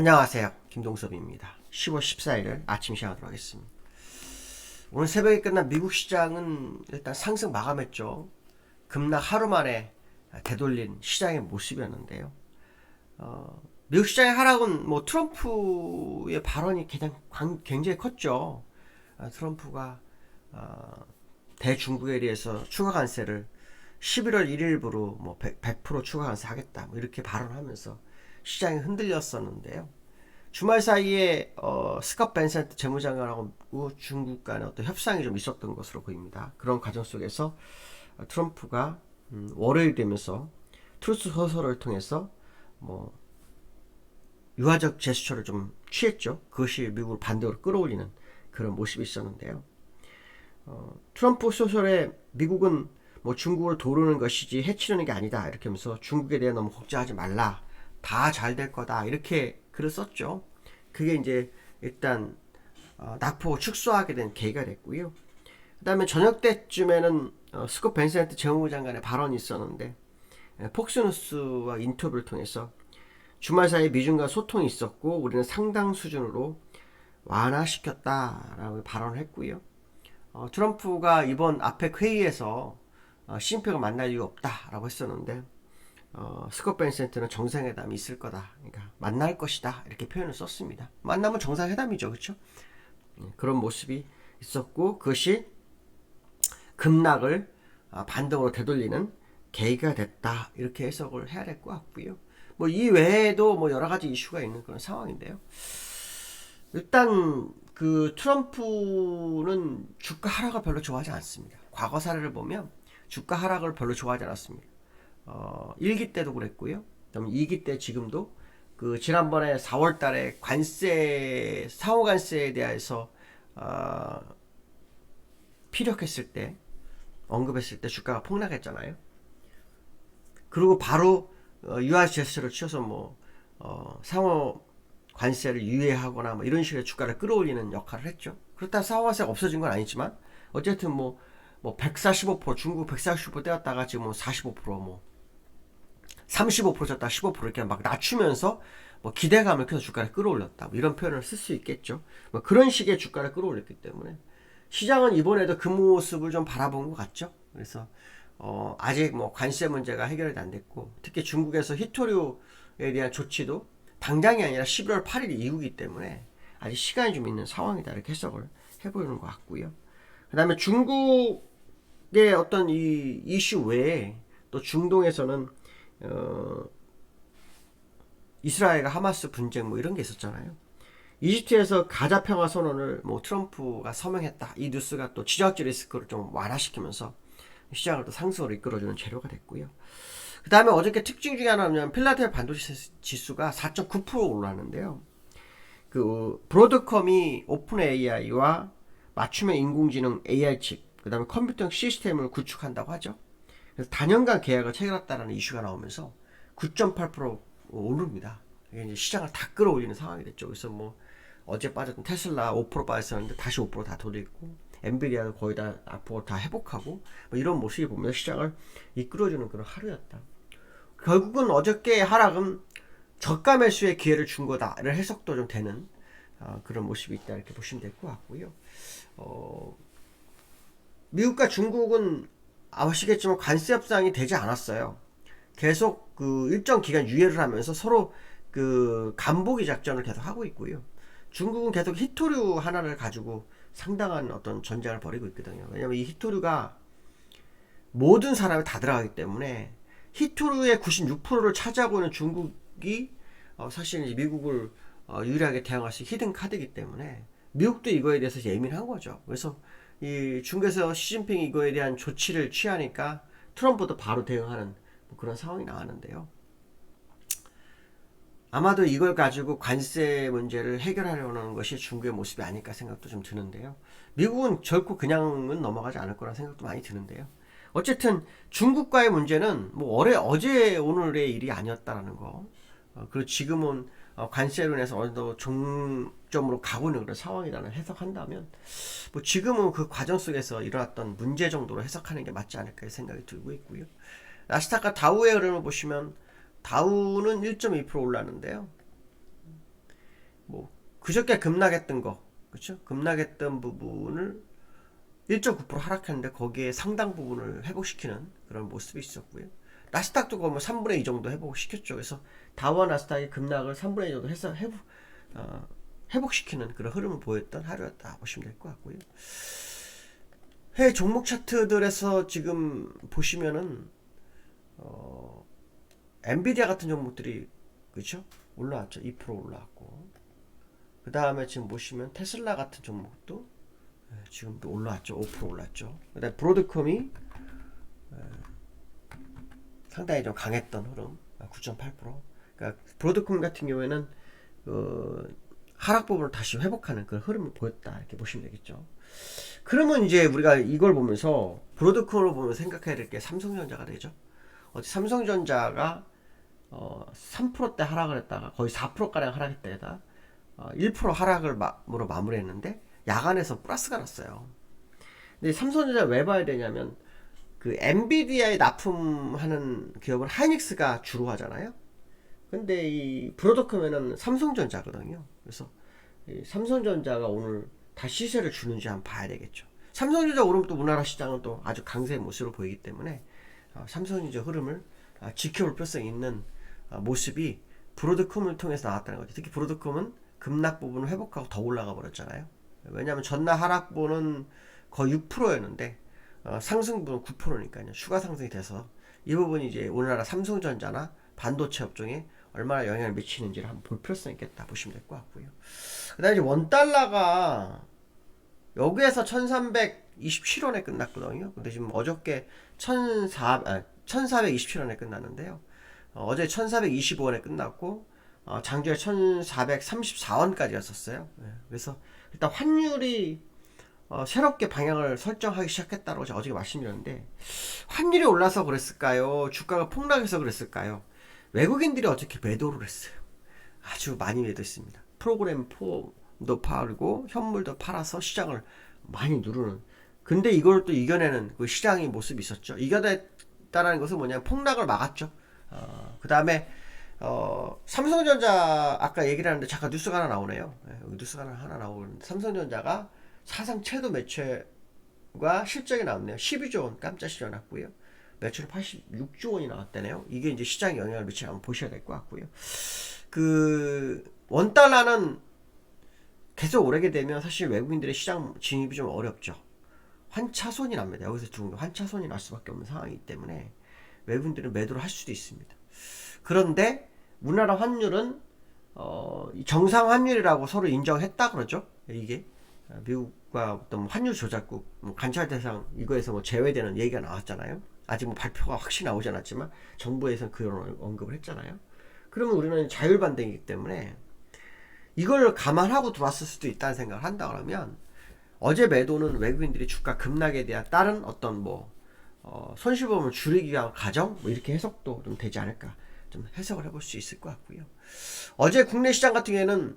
안녕하세요. 김동섭입니다. 10월 14일 아침 시작하도록 하겠습니다. 오늘 새벽에 끝난 미국 시장은 일단 상승 마감했죠. 급락 하루 만에 되돌린 시장의 모습이었는데요. 미국 시장의 하락은 트럼프의 발언이 굉장히 컸죠. 트럼프가 대중국에 대해서 추가 관세를 11월 1일부로 100% 추가 관세하겠다 이렇게 발언하면서 시장이 흔들렸었는데요. 주말 사이에 스캇 벤센트 재무장관하고 중국 간의 어떤 협상이 좀 있었던 것으로 보입니다. 그런 과정 속에서 트럼프가 월요일 되면서 트루스 소설을 통해서 유화적 제스처를 좀 취했죠. 그것이 미국을 반대로 끌어올리는 그런 모습이 있었는데요. 트럼프 소설에 미국은 중국을 도르는 것이지 해치려는 게 아니다 이렇게 하면서 중국에 대해 너무 걱정하지 말라, 다 잘 될 거다 이렇게 글을 썼죠. 그게 이제 일단 낙폭을 축소하게 된 계기가 됐고요. 그 다음에 저녁 때쯤에는 스콧 벤센트 재무장관의 발언이 있었는데, 폭스뉴스와 인터뷰를 통해서 주말 사이 미중과 소통이 있었고 우리는 상당 수준으로 완화시켰다라고 발언을 했고요. 트럼프가 이번 아펙 회의에서 시진핑을 만날 이유 없다라고 했었는데, 스콧 벤센트는 정상회담이 있을 거다, 그러니까 만날 것이다 이렇게 표현을 썼습니다. 만나면 정상회담이죠, 그렇죠? 그런 모습이 있었고 그것이 급락을 반등으로 되돌리는 계기가 됐다 이렇게 해석을 해야 될 것 같고요. 이 외에도 여러 가지 이슈가 있는 그런 상황인데요. 일단 그 트럼프는 주가 하락을 별로 좋아하지 않습니다. 과거 사례를 보면 주가 하락을 별로 좋아하지 않았습니다. 1기 때도 그랬고요. 그다음 2기 때 지금도 그 지난번에 4월 달에 상호 관세에 대해서 피력했을 때, 언급했을 때 주가가 폭락했잖아요. 그리고 바로 유화 제스처를 취해서 상호 관세를 유예하거나 이런 식의 주가를 끌어올리는 역할을 했죠. 그렇다고 상호 관세가 없어진 건 아니지만 어쨌든 145% 중국 145% 떼었다가 지금 45% 35% 졌다 15% 이렇게 막 낮추면서 기대감을 켜서 주가를 끌어올렸다 이런 표현을 쓸 수 있겠죠. 그런 식의 주가를 끌어올렸기 때문에 시장은 이번에도 그 모습을 좀 바라본 것 같죠. 그래서 아직 관세 문제가 해결이 안 됐고, 특히 중국에서 히토류에 대한 조치도 당장이 아니라 11월 8일 이후이기 때문에 아직 시간이 좀 있는 상황이다 이렇게 해석을 해보는 것 같고요. 그 다음에 중국의 어떤 이 이슈 외에 또 중동에서는 이스라엘과 하마스 분쟁 이런 게 있었잖아요. 이집트에서 가자 평화 선언을 트럼프가 서명했다, 이 뉴스가 또 지정학적 리스크를 좀 완화시키면서 시장을 또 상승으로 이끌어주는 재료가 됐고요. 그 다음에 어저께 특징 중에 하나는 필라델피아 반도체 지수가 4.9% 올랐는데요. 그 브로드컴이 오픈 AI와 맞춤형 인공지능 AI 칩, 그 다음에 컴퓨터 시스템을 구축한다고 하죠. 그래서 단연간 계약을 체결했다는 이슈가 나오면서 9.8% 오릅니다. 이게 이제 시장을 다 끌어올리는 상황이 됐죠. 그래서 어제 빠졌던 테슬라 5% 빠졌었는데 다시 5%다 돌리고, 엔비디아도 거의 다 앞으로 다 회복하고 이런 모습이 보면 시장을 이끌어주는 그런 하루였다. 결국은 어저께 하락은 저가 매수의 기회를 준 거다 이런 해석도 좀 되는 그런 모습이 있다 이렇게 보시면 될 것 같고요. 미국과 중국은 아시겠지만 관세 협상이 되지 않았어요. 계속 그 일정 기간 유예를 하면서 서로 그 간보기 작전을 계속 하고 있고요. 중국은 계속 히토류 하나를 가지고 상당한 어떤 전쟁을 벌이고 있거든요. 왜냐면 이 히토류가 모든 사람이 다 들어가기 때문에 히토류의 96%를 차지하고 있는 중국이 사실 이제 미국을 유리하게 대항할 수 있는 히든 카드이기 때문에 미국도 이거에 대해서 예민한 거죠. 그래서 이 중국에서 시진핑이 이거에 대한 조치를 취하니까 트럼프도 바로 대응하는 그런 상황이 나왔는데요. 아마도 이걸 가지고 관세 문제를 해결하려는 것이 중국의 모습이 아닐까 생각도 좀 드는데요. 미국은 결코 그냥은 넘어가지 않을 거라는 생각도 많이 드는데요. 어쨌든 중국과의 문제는 어제 오늘의 일이 아니었다라는 거. 그리고 지금은 관세로 인해서 어느 정도 종점으로 가고 있는 그런 상황이라는 해석한다면 지금은 그 과정 속에서 일어났던 문제 정도로 해석하는 게 맞지 않을까 생각이 들고 있고요. 나스닥과 다우의 흐름을 보시면 다우는 1.2% 올랐는데요. 뭐 그저께 급락했던 거, 그렇죠? 급락했던 부분을 1.9% 하락했는데 거기에 상당 부분을 회복시키는 그런 모습이 있었고요. 나스닥도 거의 뭐 3분의 2 정도 회복시켰죠. 그래서 다우와 나스닥의 급락을 3분의 2 정도 해서 회복시키는 그런 흐름을 보였던 하루였다 보시면 될 것 같고요. 해외 종목 차트들에서 지금 보시면은 엔비디아 같은 종목들이 그렇죠? 올라왔죠. 2% 올라왔고 그 다음에 지금 보시면 테슬라 같은 종목도 지금 올라왔죠. 5% 올랐죠. 그 다음에 브로드컴이 상당히 좀 강했던 흐름 9.8%. 그러니까 브로드컴 같은 경우에는 하락 부분을 다시 회복하는 그런 흐름을 보였다 이렇게 보시면 되겠죠. 그러면 이제 우리가 이걸 보면서 브로드컴을 보면 생각해야 될 게 삼성전자가 되죠. 어제 삼성전자가 3%대 하락을 했다가 거의 4%가량 하락했다가 1% 하락으로 마무리했는데 야간에서 플러스가 났어요. 근데 삼성전자 왜 봐야 되냐면 그 엔비디아에 납품하는 기업은 하이닉스가 주로 하잖아요. 근데 이 브로드컴에는 삼성전자거든요. 그래서 이 삼성전자가 오늘 다시 시세를 주는지 한번 봐야 되겠죠. 삼성전자 오르면 또 우리나라 시장은 또 아주 강세의 모습으로 보이기 때문에 삼성전자 흐름을 지켜볼 필요성이 있는 모습이 브로드컴을 통해서 나왔다는 거죠. 특히 브로드컴은 급락 부분을 회복하고 더 올라가 버렸잖아요. 왜냐하면 전날 하락분은 거의 6%였는데 상승분은 9%니까요. 추가 상승이 돼서 이 부분이 이제 우리나라 삼성전자나 반도체 업종에 얼마나 영향을 미치는지를 한번 볼 필요성이 있겠다 보시면 될 것 같고요. 그 다음에 이제 원달러가 여기에서 1327원에 끝났거든요. 근데 지금 어저께 1427원에 끝났는데요. 어제 1425원에 끝났고 장중에 1434원까지 였었어요. 그래서 일단 환율이 새롭게 방향을 설정하기 시작했다고 제가 어저께 말씀드렸는데 환율이 올라서 그랬을까요? 주가가 폭락해서 그랬을까요? 외국인들이 어저께 매도를 했어요. 아주 많이 매도했습니다. 프로그램 폼도 팔고 현물도 팔아서 시장을 많이 누르는. 근데 이걸 또 이겨내는 그 시장의 모습이 있었죠. 이겨냈다는 것은 뭐냐면 폭락을 막았죠. 그 다음에 삼성전자 아까 얘기를 하는데 잠깐 뉴스가 하나 나오네요. 여기 뉴스가 하나 나오는데 삼성전자가 사상 최고 매출과 실적이 나왔네요. 12조 원 깜짝 시장 났고요. 매출 86조 원이 나왔다네요. 이게 이제 시장에 영향을 미치는 한번 보셔야 될 것 같고요. 그 원달러는 계속 오르게 되면 사실 외국인들의 시장 진입이 좀 어렵죠. 환차손이 납니다. 여기서 두 환차손이 날 수밖에 없는 상황이기 때문에 외국인들은 매도를 할 수도 있습니다. 그런데 우리나라 환율은 정상 환율이라고 서로 인정했다 그러죠. 이게 미국과 어떤 환율 조작국 관찰 대상 이거에서 뭐 제외되는 얘기가 나왔잖아요. 아직 뭐 발표가 확실히 나오지 않았지만 정부에서는 그런 언급을 했잖아요. 그러면 우리는 자율반등이기 때문에 이걸 감안하고 들어왔을 수도 있다는 생각을 한다 그러면 어제 매도는 외국인들이 주가 급락에 대한 다른 어떤 손실보험을 줄이기 위한 과정 이렇게 해석도 좀 되지 않을까 좀 해석을 해볼 수 있을 것 같고요. 어제 국내 시장 같은 경우에는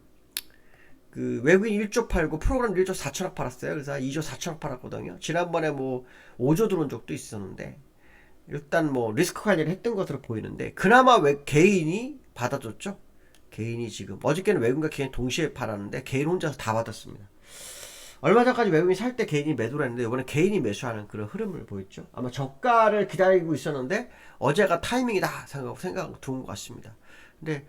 그 외국인 1조 팔고 프로그램 1조 4천억 팔았어요. 그래서 2조 4천억 팔았거든요. 지난번에 5조 들어온 적도 있었는데 일단 리스크 관리를 했던 것으로 보이는데 그나마 왜 개인이 받아줬죠. 개인이 지금 어저께는 외국인과 개인 동시에 팔았는데 개인 혼자서 다 받았습니다. 얼마 전까지 외국인이 살 때 개인이 매도를 했는데 이번에 개인이 매수하는 그런 흐름을 보였죠. 아마 저가를 기다리고 있었는데 어제가 타이밍이다 생각하고 들어온 것 같습니다. 근데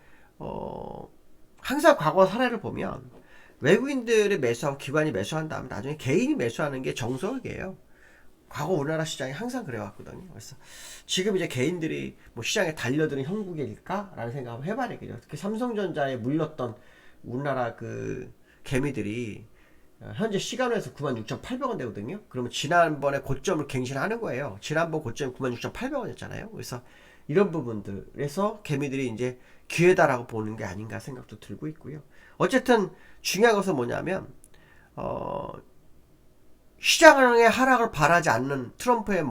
항상 과거 사례를 보면 외국인들이 매수하고 기관이 매수한 다음에 나중에 개인이 매수하는 게 정석이에요. 과거 우리나라 시장이 항상 그래왔거든요. 그래서 지금 이제 개인들이 시장에 달려드는 형국일까라는 생각을 해봐야 되겠죠. 특히 삼성전자에 물렸던 우리나라 그 개미들이 현재 시간에서 96,800원 되거든요. 그러면 지난번에 고점을 갱신하는 거예요. 지난번 고점이 96,800원이었잖아요. 그래서 이런 부분들에서 개미들이 이제 기회다라고 보는 게 아닌가 생각도 들고 있고요. 어쨌든 중요한 것은 뭐냐면 시장의 하락을 바라지 않는 트럼프의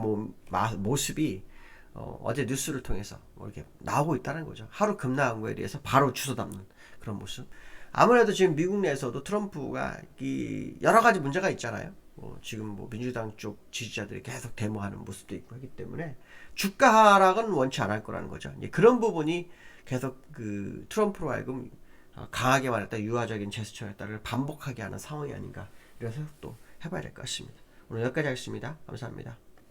모습이 어제 뉴스를 통해서 이렇게 나오고 있다는 거죠. 하루 급락한 거에 대해서 바로 주워 담는 그런 모습. 아무래도 지금 미국 내에서도 트럼프가 여러 가지 문제가 있잖아요. 지금 민주당 쪽 지지자들이 계속 데모하는 모습도 있고 하기 때문에 주가 하락은 원치 않을 거라는 거죠. 그런 부분이 계속 그 트럼프로 하여금 강하게 말했다 유화적인 제스처였다를 반복하게 하는 상황이 아닌가 이런 생각도 해봐야 될 것 같습니다. 오늘 여기까지 하겠습니다. 감사합니다.